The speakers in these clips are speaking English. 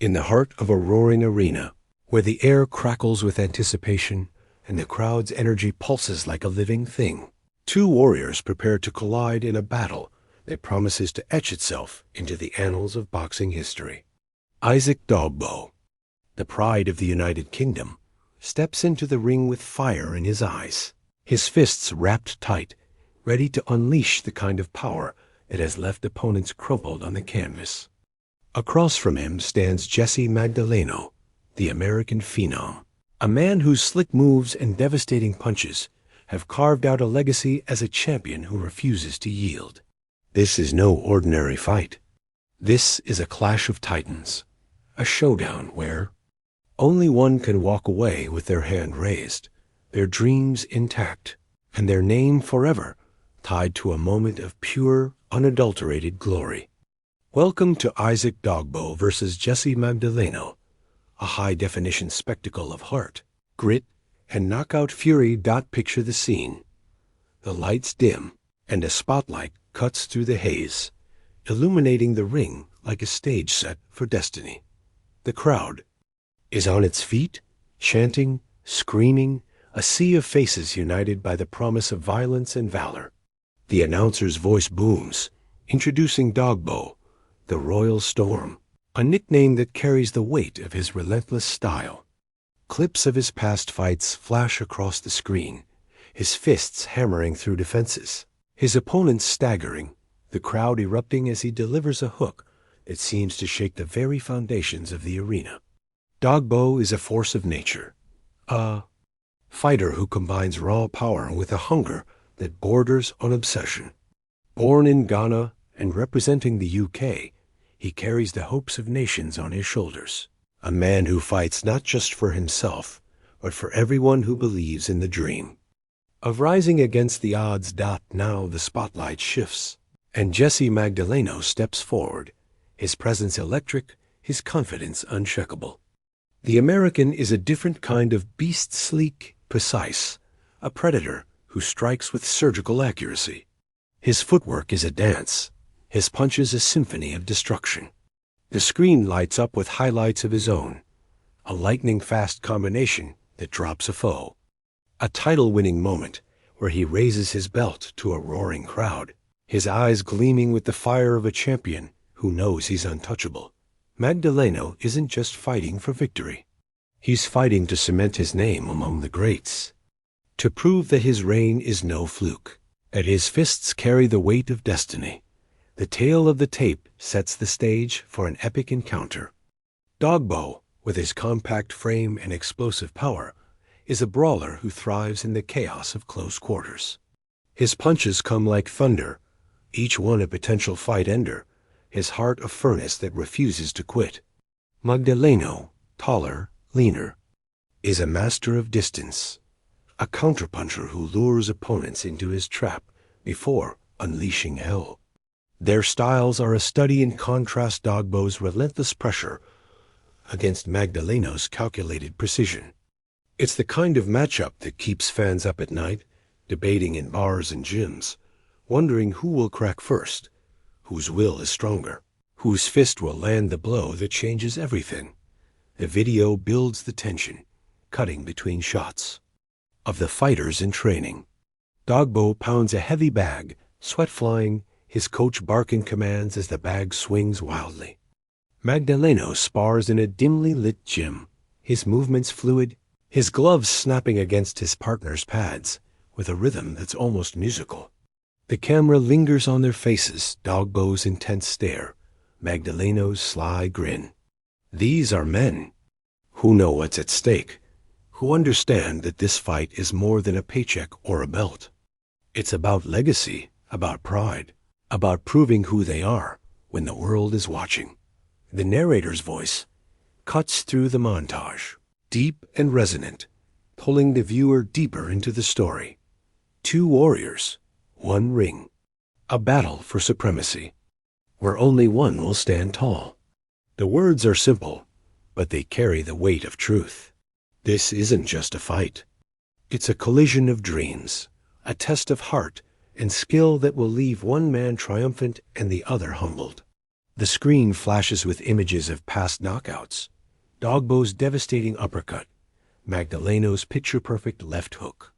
in the heart of a roaring arena, where the air crackles with anticipation and the crowd's energy pulses like a living thing. Two warriors prepare to collide in a battle that promises to etch itself into the annals of boxing history. Isaac Dogboe, the pride of the United Kingdom, steps into the ring with fire in his eyes, his fists wrapped tight, ready to unleash the kind of power that has left opponents crumpled on the canvas. Across from him stands JESSIE Magdaleno, the American phenom, a man whose slick moves and devastating punches have carved out a legacy as a champion who refuses to yield. This is no ordinary fight. This is a clash of titans, a showdown where only one can walk away with their hand raised, their dreams intact, and their name forever tied to a moment of pure, unadulterated glory. Welcome to Isaac Dogboe versus JESSIE Magdaleno, a high-definition spectacle of heart, grit, and knockout fury. Picture the scene. The lights dim, and a spotlight cuts through the haze, illuminating the ring like a stage set for destiny. The crowd is on its feet, chanting, screaming, a sea of faces united by the promise of violence and valor. The announcer's voice booms, introducing Dogboe, the Royal Storm, a nickname that carries the weight of his relentless style. Clips of his past fights flash across the screen, his fists hammering through defenses, his opponents staggering, the crowd erupting as he delivers a hook that seems to shake the very foundations of the arena. Dogboe is a force of nature, a fighter who combines raw power with a hunger that borders on obsession. Born in Ghana and representing the UK, he carries the hopes of nations on his shoulders. A man who fights not just for himself, but for everyone who believes in the dream of rising against the odds. Now the spotlight shifts, and JESSIE Magdaleno steps forward, his presence electric, his confidence unshakable. The American is a different kind of beast, sleek, precise, a predator who strikes with surgical accuracy. His footwork is a dance, his punches a symphony of destruction. The screen lights up with highlights of his own, a lightning-fast combination that drops a foe, a title-winning moment where he raises his belt to a roaring crowd, his eyes gleaming with the fire of a champion who knows he's untouchable. Magdaleno isn't just fighting for victory. He's fighting to cement his name among the greats, to prove that his reign is no fluke, that his fists carry the weight of destiny. The tale of the tape sets the stage for an epic encounter. Dogboe, with his compact frame and explosive power, is a brawler who thrives in the chaos of close quarters. His punches come like thunder, each one a potential fight ender, his heart a furnace that refuses to quit. Magdaleno, taller, leaner, is a master of distance, a counterpuncher who lures opponents into his trap before unleashing hell. Their styles are a study in contrast. Dogboe's relentless pressure against Magdaleno's calculated precision. It's the kind of matchup that keeps fans up at night, debating in bars and gyms, wondering who will crack first, whose will is stronger, whose fist will land the blow that changes everything. The video builds the tension, cutting between shots of the fighters in training. Dogboe pounds a heavy bag, sweat flying, his coach barking commands as the bag swings wildly. Magdaleno spars in a dimly lit gym, his movements fluid, his gloves snapping against his partner's pads with a rhythm that's almost musical. The camera lingers on their faces, Dogboe's intense stare, Magdaleno's sly grin. These are men who know what's at stake, who understand that this fight is more than a paycheck or a belt. It's about legacy, about pride, about proving who they are when the world is watching. The narrator's voice cuts through the montage, deep and resonant, pulling the viewer deeper into the story. Two warriors, one ring, a battle for supremacy, where only one will stand tall. The words are simple, but they carry the weight of truth. This isn't just a fight. It's a collision of dreams, a test of heart and skill that will leave one man triumphant and the other humbled. The screen flashes with images of past knockouts. Dogboe's devastating uppercut, Magdaleno's picture-perfect left hook.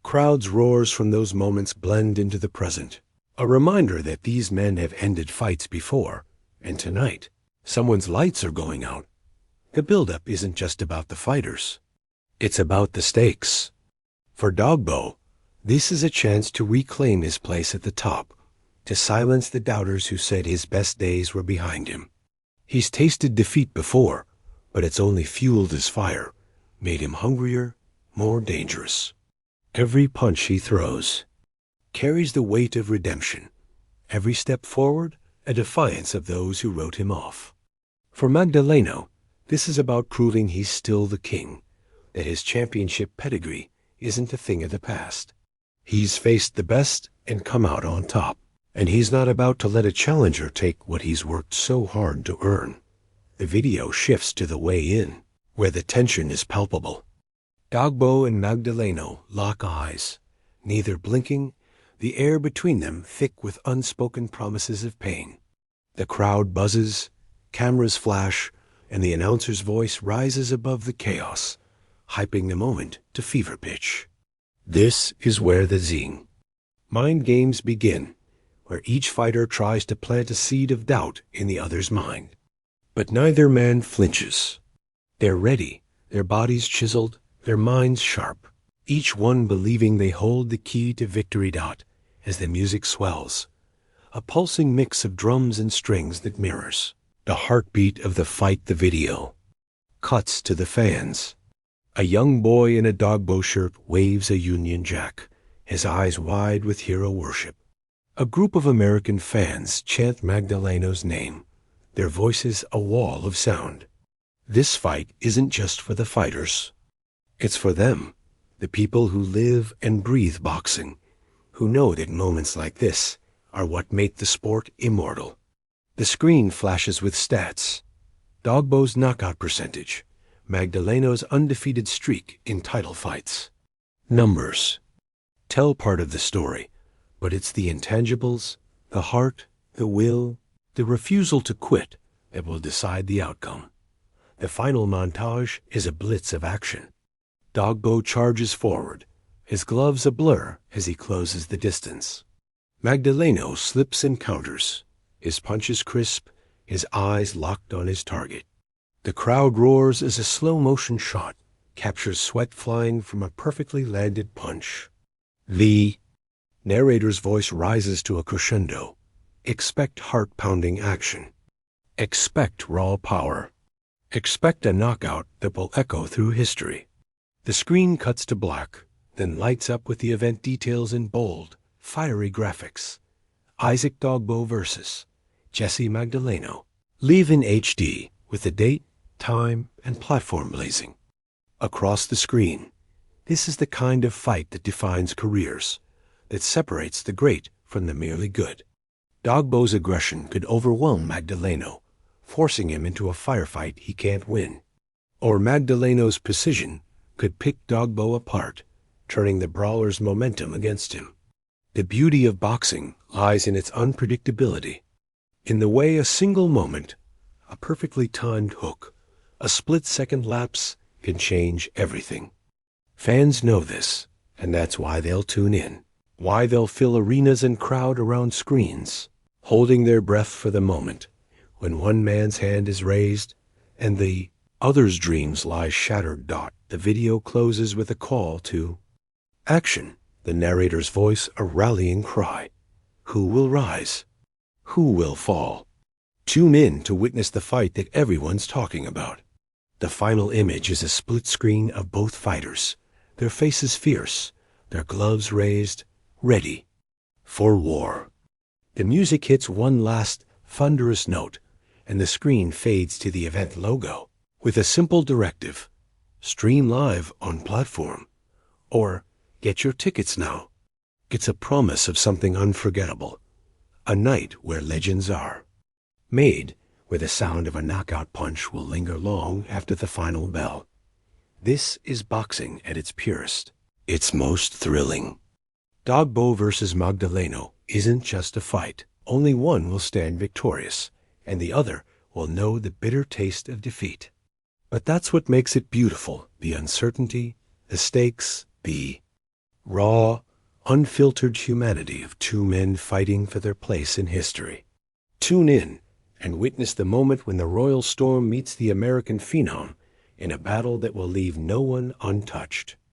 Crowds' roars from those moments blend into the present, a reminder that these men have ended fights before, and tonight, someone's lights are going out. The build-up isn't just about the fighters. It's about the stakes. For Dogboe, this is a chance to reclaim his place at the top, to silence the doubters who said his best days were behind him. He's tasted defeat before, but it's only fueled his fire, made him hungrier, more dangerous. Every punch he throws carries the weight of redemption. Every step forward, a defiance of those who wrote him off. For Magdaleno, this is about proving he's still the king, that his championship pedigree isn't a thing of the past. He's faced the best and come out on top, and he's not about to let a challenger take what he's worked so hard to earn. The video shifts to the weigh-in, where the tension is palpable. Dogboe and Magdaleno lock eyes, neither blinking, the air between them thick with unspoken promises of pain. The crowd buzzes, cameras flash, and the announcer's voice rises above the chaos, hyping the moment to fever pitch. This is where the zing mind games begin, where each fighter tries to plant a seed of doubt in the other's mind. But neither man flinches. They're ready, their bodies chiseled, their minds sharp, each one believing they hold the key to victory. As the music swells, a pulsing mix of drums and strings that mirrors the heartbeat of the fight. The video cuts to the fans. A young boy in a Dogboe shirt waves a Union Jack, his eyes wide with hero worship. A group of American fans chant Magdaleno's name, their voices a wall of sound. This fight isn't just for the fighters. It's for them, the people who live and breathe boxing, who know that moments like this are what make the sport immortal. The screen flashes with stats. Dogboe's knockout percentage, Magdaleno's undefeated streak in title fights. Numbers tell part of the story, but it's the intangibles, the heart, the will, the refusal to quit that will decide the outcome. The final montage is a blitz of action. Dogboe charges forward, his gloves a blur as he closes the distance. Magdaleno slips and counters, his punches crisp, his eyes locked on his target. The crowd roars as a slow-motion shot captures sweat flying from a perfectly landed punch. The narrator's voice rises to a crescendo. Expect heart-pounding action. Expect raw power. Expect a knockout that will echo through history. The screen cuts to black, then lights up with the event details in bold, fiery graphics. Isaac Dogboe versus JESSIE MAGDALENO. Live in HD with the date, time, and platform blazing. Across the screen, this is the kind of fight that defines careers, that separates the great from the merely good. Dogboe's aggression could overwhelm Magdaleno, forcing him into a firefight he can't win. Or Magdaleno's precision could pick Dogboe apart, turning the brawler's momentum against him. The beauty of boxing lies in its unpredictability, in the way a single moment, a perfectly timed hook, a split-second lapse can change everything. Fans know this, and that's why they'll tune in, why they'll fill arenas and crowd around screens, holding their breath for the moment when one man's hand is raised and the other's dreams lie shattered. The video closes with a call to action, the narrator's voice a rallying cry. Who will rise? Who will fall? Tune in to witness the fight that everyone's talking about. The final image is a split screen of both fighters, their faces fierce, their gloves raised, ready for war. The music hits one last thunderous note, and the screen fades to the event logo with a simple directive: stream live on platform, or get your tickets now. It's a promise of something unforgettable, a night where legends are made, where the sound of a knockout punch will linger long after the final bell. This is boxing at its purest, its most thrilling. Dogboe versus Magdaleno isn't just a fight. Only one will stand victorious, and the other will know the bitter taste of defeat. But that's what makes it beautiful, the uncertainty, the stakes, the raw, unfiltered humanity of two men fighting for their place in history. Tune in and witness the moment when the Royal Storm meets the American Phenom in a battle that will leave no one untouched.